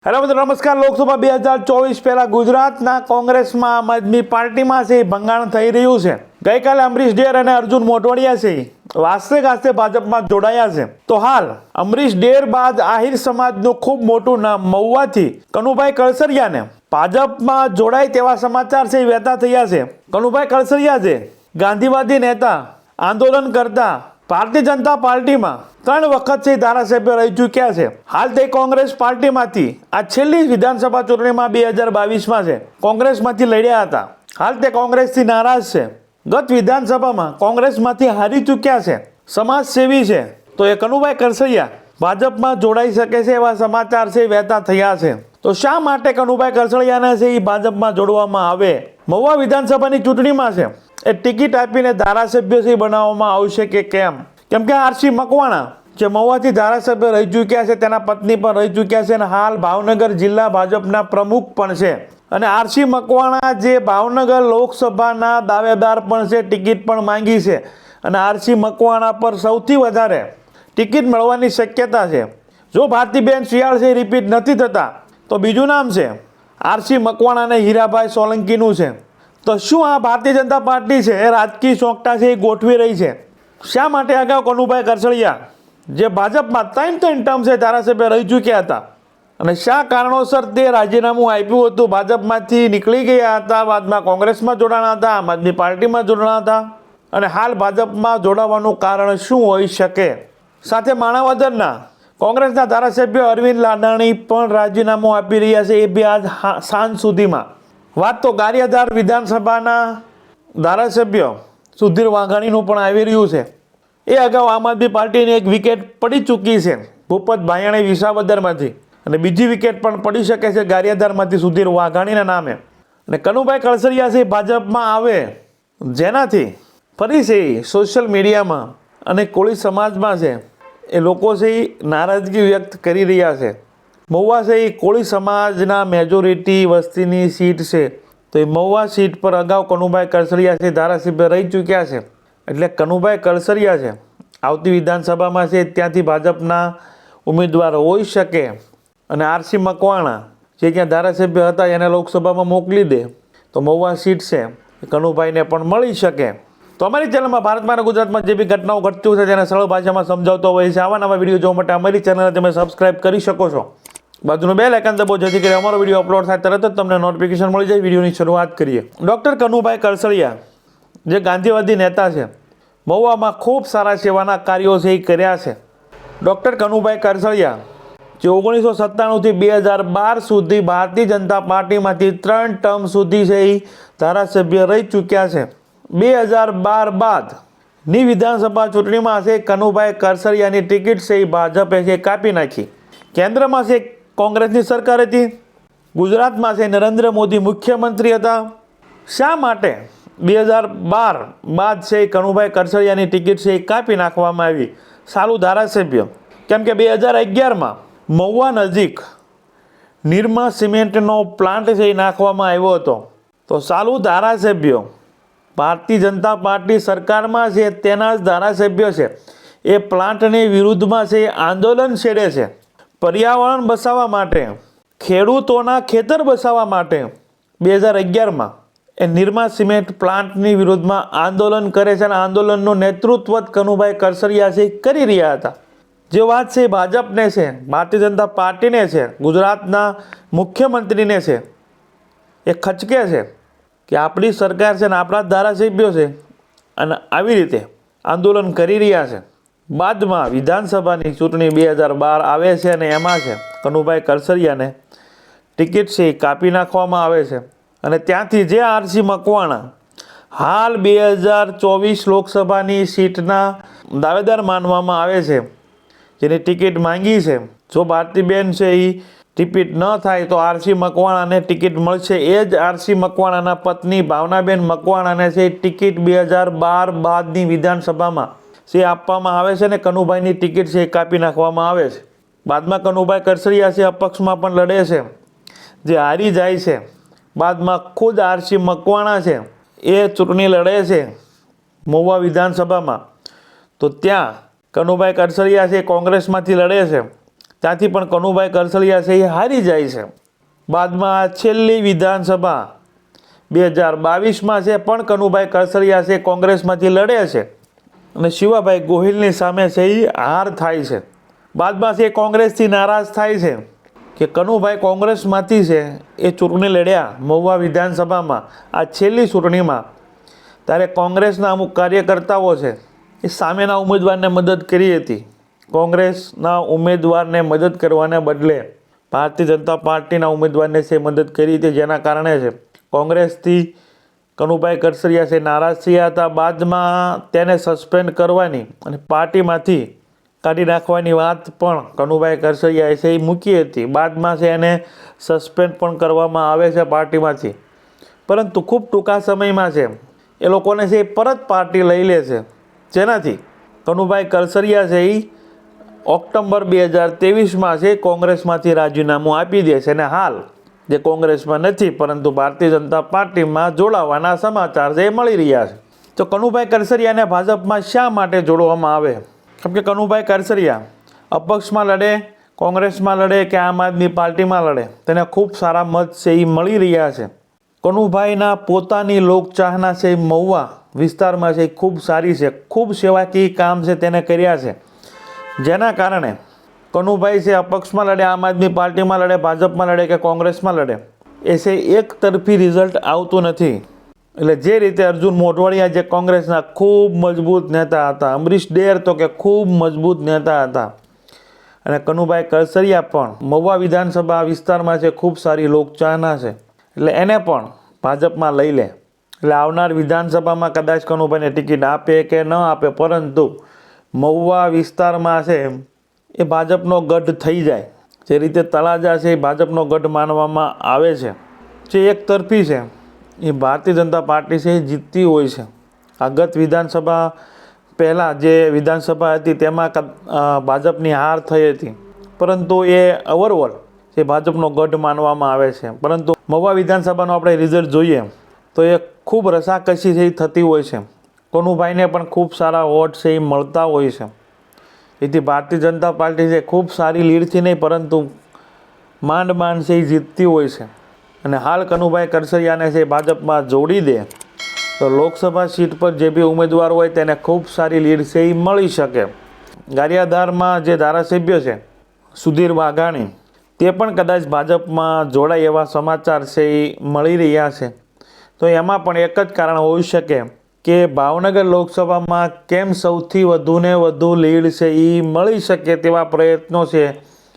Hello મિત્રો, નમસ્કાર. લોકસભા 2024 પહેલા ગુજરાતના કોંગ્રેસમાં આમ આદમી પાર્ટીમાં છે ભંગાણ થઈ રહ્યું છે. ગઈકાલે અમરીશ ડેર અને અર્જુન મોઢવાડિયા છે વાસ્તે ગાસ્તે ભાજપમાં જોડાયા છે. તો હાલ અમરીશ ડેર બાદ આહિર સમાજનું ખૂબ મોટું નામ મહુવાથી કનુભાઈ કળસરિયાને ભાજપમાં જોડાય તેવા સમાચાર છે વહેતા થયા છે. કનુભાઈ કળસરિયા છે ગાંધીવાદી નેતા, આંદોલન કરતા, ભારતીય જનતા પાર્ટીમાં 3 વખત છે ધારાસભ્ય રહી ચૂક્યા છે. હાલ તે કોંગ્રેસ પાર્ટીમાંથી આ છેલ્લી વિધાનસભા ચૂંટણીમાં 2022માં છે કોંગ્રેસમાંથી લડ્યા હતા. હાલ તે કોંગ્રેસથી નારાજ છે. ગત વિધાનસભામાં કોંગ્રેસમાંથી હારી ચૂક્યા છે. સમાજસેવી છે. તો એ કનુભાઈ કળસરિયા ભાજપમાં જોડાઈ શકે છે એવા સમાચાર છે વહેતા થયા છે. તો શા માટે કનુભાઈ કળસરિયાને છે એ ભાજપમાં જોડવામાં આવે? મહુવા વિધાનસભાની ચૂંટણીમાં છે એ ટિકિટ આપીને ધારાસભ્ય છે બનાવવામાં આવશે કે કેમ? કેમ કે આરસી મકવાણા જે મહુવાથી ધારાસભ્ય રહી ચૂક્યા છે, તેના પત્ની પણ રહી ચૂક્યા છે અને હાલ ભાવનગર જિલ્લા ભાજપના પ્રમુખ પણ છે. અને આરસી મકવાણા જે ભાવનગર લોકસભાના દાવેદાર પણ છે, ટિકિટ પણ માંગી છે. અને આરસી મકવાણા પર સૌથી વધારે ટિકિટ મળવાની શક્યતા છે. જો ભારતીબેન શિયાળ છે રિપીટ નથી થતા તો બીજું નામ છે આરસી મકવાણા અને હીરાભાઈ સોલંકીનું છે. તો શું આ ભારતીય જનતા પાર્ટી છે એ રાજકીય ચોકટા છે એ ગોઠવી રહી છે? શા માટે અગાઉ કનુભાઈ કળસરિયા જે ભાજપમાં 3 ટર્મ છે ધારાસભ્ય રહી ચૂક્યા હતા અને શા કારણોસર તે રાજીનામું આપ્યું હતું, ભાજપમાંથી નીકળી ગયા હતા, બાદમાં કોંગ્રેસમાં જોડાણા હતા, આમ આદમી પાર્ટીમાં જોડાણા હતા અને હાલ ભાજપમાં જોડાવાનું કારણ શું હોઈ શકે? સાથે માણાવદરના કોંગ્રેસના ધારાસભ્ય અરવિંદ લાડાણી પણ રાજીનામું આપી રહ્યા છે, એ બી આજ સાંજ સુધીમાં. વાત તો ગારિયાધાર વિધાનસભાના ધારાસભ્ય સુધીર વાઘાણીનું પણ આવી રહ્યું છે. એ અગાઉ આમ આદમી પાર્ટીની એક વિકેટ પડી ચૂકી છે ભૂપત ભાયાણી વિસાવદરમાંથી અને બીજી વિકેટ પણ પડી શકે છે ગારિયાધારમાંથી સુધીર વાઘાણીના નામે. અને કનુભાઈ કળસરિયા છે ભાજપમાં આવે જેનાથી ફરી છે સોશિયલ મીડિયામાં અને કોળી સમાજમાં છે એ લોકો છે નારાજગી વ્યક્ત કરી રહ્યા છે. મહુવા છે એ કોળી સમાજના મેજોરિટી વસ્તીની સીટ છે. તો એ મહુવા સીટ પર અગાઉ કનુભાઈ કળસરિયા છે ધારાસભ્ય રહી ચૂક્યા છે. એટલે કનુભાઈ કળસરિયા છે આવતી વિધાનસભામાં છે ત્યાંથી ભાજપના ઉમેદવાર હોઈ શકે અને આરસી મકવાણા જે ત્યાં ધારાસભ્ય હતા એને લોકસભામાં મોકલી દે તો મહુવા સીટ છે એ કનુભાઈને પણ મળી શકે. તો અમારી ચેનલમાં ભારતમાં અને ગુજરાતમાં જે બી ઘટનાઓ ઘટતું છે તેને સરળ ભાષામાં સમજાવતો હોય છે. આવા નવા વિડીયો જોવા માટે અમારી ચેનલને તમે સબસ્ક્રાઈબ કરી શકો છો. બાજુનું બેલ આઇકન દબાવો જેથી કરી અમારો વિડીયો અપલોડ થાય તરત જ તમને નોટિફિકેશન મળી જાય. વિડીયોની શરૂઆત કરીએ. ડૉક્ટર કનુભાઈ કળસરિયા જે ગાંધીવાદી નેતા છે, મહુવામાં ખૂબ સારા સેવાના કાર્યો છે એ કર્યા છે. ડૉક્ટર કનુભાઈ કળસરિયા જે 1997થી 2012 સુધી ભારતીય જનતા પાર્ટીમાંથી 3 ટર્મ સુધી છે એ ધારાસભ્ય રહી ચૂક્યા છે. 2012 બાદની વિધાનસભા ચૂંટણીમાં છે કનુભાઈ કળસરિયાની ટિકિટ છે એ ભાજપે છે કાપી નાખી. કેન્દ્રમાં છે કોંગ્રેસની સરકાર હતી, ગુજરાતમાં છે નરેન્દ્ર મોદી મુખ્યમંત્રી હતા. શા માટે 2012 બાદ છે કનુભાઈ કળસરિયાની ટિકિટ છે એ કાપી નાખવામાં આવી? સારું ધારાસભ્ય, કેમ કે 2011માં મહુવા નજીક નિરમા સિમેન્ટનો પ્લાન્ટ છે એ નાખવામાં આવ્યો હતો. તો સારું ધારાસભ્ય ભારતીય જનતા પાર્ટી સરકારમાં છે તેના જ ધારાસભ્ય છે એ પ્લાન્ટની વિરુદ્ધમાં છે આંદોલન છેડે છે. પર્યાવરણ બચાવવા માટે, ખેડૂતોના ખેતર બચાવવા માટે 2011માં એ નિરમા સિમેન્ટ પ્લાન્ટની વિરુદ્ધમાં આંદોલન કરે છે અને આંદોલનનું નેતૃત્વ કનુભાઈ કળસરિયા છે કરી રહ્યા હતા. જે વાત છે ભાજપને છે, ભારતીય જનતા પાર્ટીને છે, ગુજરાતના મુખ્યમંત્રીને છે એ ખચકે છે કે આપણી સરકાર છે ને આપણા ધારાસભ્યો છે અને આવી રીતે આંદોલન કરી રહ્યા છે. બાદમાં વિધાનસભાની ચૂંટણી 2012 આવે છે અને એમાં છે કનુભાઈ કળસરિયાને ટિકિટ છે એ કાપી નાખવામાં આવે છે અને ત્યાંથી જે આરસી મકવાણા હાલ 2024 લોકસભાની સીટના દાવેદાર માનવામાં આવે છે, જેની ટિકિટ માંગી છે, જો ભારતીબેન છે એ રિપીટ ન થાય તો આરસી મકવાણાને ટિકિટ મળશે. એ જ આરસી મકવાણાના પત્ની ભાવનાબેન મકવાણાને છે ટિકિટ 2012 બાદની વિધાનસભામાં જે આપવામાં આવે છે ને કનુભાઈની ટિકિટ છે એ કાપી નાખવામાં આવે છે. બાદમાં કનુભાઈ કળસરિયા છે અપક્ષમાં પણ લડે છે, જે હારી જાય છે. બાદમાં ખુદ આરસી મકવાણા છે એ ચૂંટણી લડે છે મહુવા વિધાનસભામાં. તો ત્યાં કનુભાઈ કળસરિયા છે કોંગ્રેસમાંથી લડે છે ત્યાંથી પણ કનુભાઈ કરસલિયા છે એ હારી જાય છે. બાદમાં છેલ્લી વિધાનસભા 2022માં છે પણ કનુભાઈ કરસલિયા છે કોંગ્રેસમાંથી લડે છે અને શિવાભાઈ ગોહિલની સામે છે એ હાર થાય છે. બાદમાં છે કોંગ્રેસથી નારાજ થાય છે કે કનુભાઈ કોંગ્રેસમાંથી છે એ ચૂંટણી લડ્યા મહુવા વિધાનસભામાં આ છેલ્લી ચૂંટણીમાં, ત્યારે કોંગ્રેસના અમુક કાર્યકર્તાઓ છે એ સામેના ઉમેદવારને મદદ કરી હતી. કોંગ્રેસના ઉમેદવારને મદદ કરવાને બદલે ભારતીય જનતા પાર્ટીના ઉમેદવારને છે મદદ કરી હતી, જેના કારણે છે કોંગ્રેસથી કનુભાઈ કરસલિયા છે નારાજ થયા હતા. બાદમાં તેને સસ્પેન્ડ કરવાની અને પાર્ટીમાંથી કાઢી નાખવાની વાત પણ કનુભાઈ કરસલિયાએ છે એ મૂકી હતી. બાદમાં છે એને સસ્પેન્ડ પણ કરવામાં આવે છે પાર્ટીમાંથી, પરંતુ ખૂબ ટૂંકા સમયમાં છે એ લોકોને છે એ પરત પાર્ટી લઈ લે છે, જેનાથી કનુભાઈ કરસલિયા છે એ ઓક્ટોબર 2023માં છે કોંગ્રેસમાંથી રાજીનામું આપી દે છે અને હાલ જે કોંગ્રેસમાં નથી પરંતુ ભારતીય જનતા પાર્ટીમાં જોડાવાના સમાચાર છે એ મળી રહ્યા છે. તો કનુભાઈ કરસલિયાને ભાજપમાં શા માટે જોડવામાં આવે? કેમ કે કનુભાઈ કરસલિયા અપક્ષમાં લડે, કોંગ્રેસમાં લડે કે આમ આદમી પાર્ટીમાં લડે, તેને ખૂબ સારા મત છે એ મળી રહ્યા છે. કનુભાઈના પોતાની લોકચાહના છે એ મહુવા વિસ્તારમાં છે એ ખૂબ સારી છે, ખૂબ સેવાકીય કામ છે તેને કર્યા છે, જેના કારણે કનુભાઈ છે અપક્ષમાં લડે, આમ આદમી પાર્ટીમાં લડે, ભાજપમાં લડે કે કોંગ્રેસમાં લડે, એ છે એક તરફી રિઝલ્ટ આવતું નથી. એટલે જે રીતે અર્જુન મોઢવાડિયા જે કોંગ્રેસના ખૂબ મજબૂત નેતા હતા, અમરીશ ડેર તો કે ખૂબ મજબૂત નેતા હતા, અને કનુભાઈ કરસલિયા પણ મહુવા વિધાનસભા વિસ્તારમાં છે ખૂબ સારી લોકચાહના છે, એટલે એને પણ ભાજપમાં લઈ લે. એટલે આવનાર વિધાનસભામાં કદાચ કનુભાઈને ટિકિટ આપે કે ન આપે, પરંતુ મહુવા વિસ્તારમાં છે એ ભાજપનો ગઢ થઈ જાય. જે રીતે તળાજા છે એ ભાજપનો ગઢ માનવામાં આવે છે. જે એક તરફી છે એ ભારતીય જનતા પાર્ટી છે એ જીતતી હોય છે. આ ગત વિધાનસભા પહેલાં જે વિધાનસભા હતી તેમાં ભાજપની હાર થઈ હતી, પરંતુ એ ઓવરઓલ એ ભાજપનો ગઢ માનવામાં આવે છે. પરંતુ મહુવા વિધાનસભાનું આપણે રિઝલ્ટ જોઈએ તો એ ખૂબ રસાકસી છે એ થતી હોય છે. કનુભાઈને પણ ખૂબ સારા વોટ છે એ મળતા હોય છે. જેથી ભારતીય જનતા પાર્ટી છે ખૂબ સારી લીડથી નહીં પરંતુ માંડ માંડ છે એ જીતતી હોય છે. અને હાલ કનુભાઈ કરસલિયાને છે ભાજપમાં જોડી દે તો લોકસભા સીટ પર જે બી ઉમેદવાર હોય તેને ખૂબ સારી લીડ છે એ મળી શકે. ગારિયાધારમાં જે ધારાસભ્ય છે સુધીર વાઘાણી, તે પણ કદાચ ભાજપમાં જોડાય એવા સમાચાર છે એ મળી રહ્યા છે. તો એમાં પણ એક જ કારણ હોઈ શકે કે ભાવનગર લોકસભામાં કેમ સૌથી વધુને વધુ લીડ છે એ મળી શકે તેવા પ્રયત્નો છે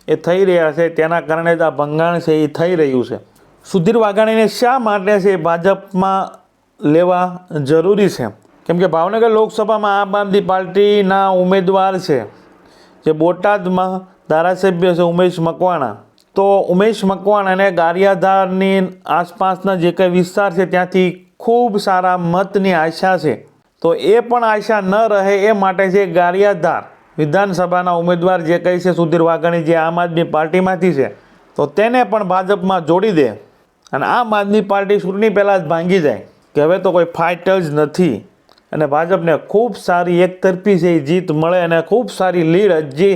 એ થઈ રહ્યા છે, તેના કારણે જ આ ભંગાણ છે એ થઈ રહ્યું છે. સુધીર વાઘાણીને શા માટે છે ભાજપમાં લેવા જરૂરી છે? કેમ કે ભાવનગર લોકસભામાં આમ આદમી પાર્ટીના ઉમેદવાર છે જે બોટાદમાં ધારાસભ્ય છે ઉમેશ મકવાણા, તો ઉમેશ મકવાણાને ગારિયાધારની આસપાસના જે કંઈ વિસ્તાર છે ત્યાંથી ખૂબ સારા મતની આશા છે. તો એ પણ આશા ન રહે એ માટે છે ગારિયાધાર વિધાનસભાના ઉમેદવાર જે કંઈ છે સુધીર વાઘાણી જે આમ આદમી પાર્ટીમાંથી છે, તો તેને પણ ભાજપમાં જોડી દે અને આમ આદમી પાર્ટી ચૂંટણી પહેલાં જ ભાંગી જાય કે હવે તો કોઈ ફાઇટ જ નથી અને ભાજપને ખૂબ સારી એકતરફી છે જીત મળે અને ખૂબ સારી લીડ જે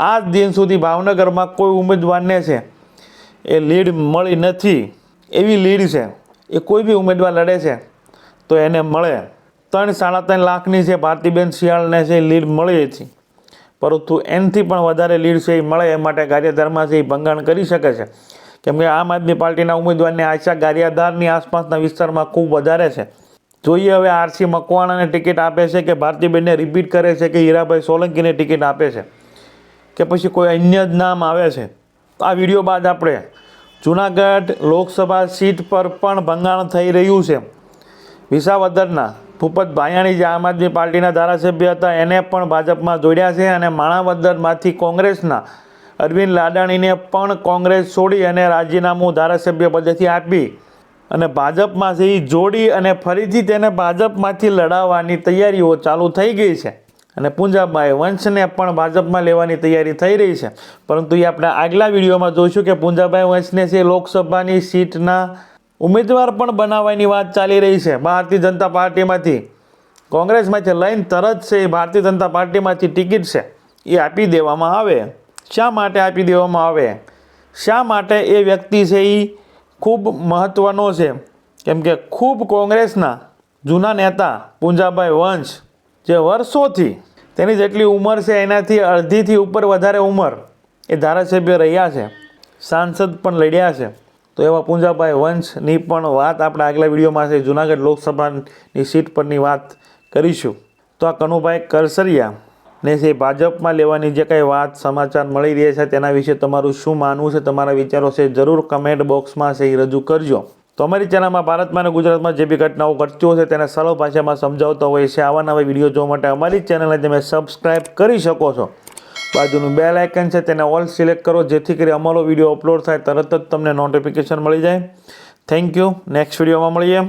આજ દિન સુધી ભાવનગરમાં કોઈ ઉમેદવારને છે એ લીડ મળી નથી એવી લીડ છે. એ કોઈ બી ઉમેદવાર લડે છે તો એને મળે. 3-3.5 લાખની છે ભારતીબેન શિયાળને છે લીડ મળી હતી, પરંતુ એનાથી પણ વધારે લીડ છે એ મળે એ માટે ગારિયાધારમાં છે એ ભંગાણ કરી શકે છે. કેમ કે આમ આદમી પાર્ટીના ઉમેદવારની આશા ગારિયાધારની આસપાસના વિસ્તારમાં ખૂબ વધારે છે. જોઈએ હવે આરસી મકવાણાને ટિકિટ આપે છે કે ભારતીબેનને રિપીટ કરે છે કે હીરાભાઈ સોલંકીને ટિકિટ આપે છે કે પછી કોઈ અન્ય જ નામ આવે છે. આ વિડીયો બાદ આપણે જૂનાગઢ લોકસભા સીટ પર પણ ભંગાણ થઈ રહ્યું છે. વિસાવદરના ભૂપત ભાયાણી જે આમ આદમી પાર્ટીના ધારાસભ્ય હતા એને પણ ભાજપમાં જોડ્યા છે અને માણાવદરમાંથી કોંગ્રેસના અરવિંદ લાડાણીને પણ કોંગ્રેસ છોડી અને રાજીનામું ધારાસભ્ય પદેથી આપી અને ભાજપમાં છે એ જોડી અને ફરીથી તેને ભાજપમાંથી લડાવવાની તૈયારીઓ ચાલુ થઈ ગઈ છે અને પૂંજાભાઈ વંશને પણ ભાજપમાં લેવાની તૈયારી થઈ રહી છે. પરંતુ એ આપણે આગલા વિડીયોમાં જોઈશું કે પૂંજાભાઈ વંશને છે લોકસભાની સીટના ઉમેદવાર પણ બનાવવાની વાત ચાલી રહી છે. ભારતીય જનતા પાર્ટીમાંથી કોંગ્રેસમાંથી લઈને તરત છે એ ભારતીય જનતા પાર્ટીમાંથી ટિકિટ છે એ આપી દેવામાં આવે શા માટે આપી દેવામાં આવે? શા માટે એ વ્યક્તિ છે એ ખૂબ મહત્ત્વનો છે? કેમ કે ખૂબ કોંગ્રેસના જૂના નેતા પૂંજાભાઈ વંશ જે વર્ષોથી તેની જેટલી ઉંમર છે એનાથી અડધીથી ઉપર વધારે ઉંમર એ ધારાસભ્ય રહ્યા છે, સાંસદ પણ લડ્યા છે. તો એવા પૂંજાભાઈ વંશની પણ વાત આપણે આગલા વિડીયોમાં છે જૂનાગઢ લોકસભાની સીટ પરની વાત કરીશું. તો આ કનુભાઈ કરસરિયા ને છે ભાજપમાં લેવાની જે કંઈ વાત સમાચાર મળી રહ્યા છે તેના વિશે તમારું શું માનવું છે, તમારા વિચારો છે જરૂર કમેન્ટ બોક્સમાં છે એ રજૂ કરજો. તો અમારી ચેનલમાં ભારતમાં અને ગુજરાતમાં જે બી ઘટનાઓ ઘટતી હોય છે તેને સરળ ભાષામાં સમજાવતો હોય છે. આવા નવા વિડીયો જોવા માટે અમારી ચેનલને તમે સબસ્ક્રાઈબ કરી શકો છો. બાજુનું બેલ આઇકન છે તેને ઓલ સિલેક્ટ કરો જેથી કરી અમારો વિડીયો અપલોડ થાય તરત જ તમને નોટિફિકેશન મળી જાય. Thank you. નેક્સ્ટ વિડીયોમાં મળીએ.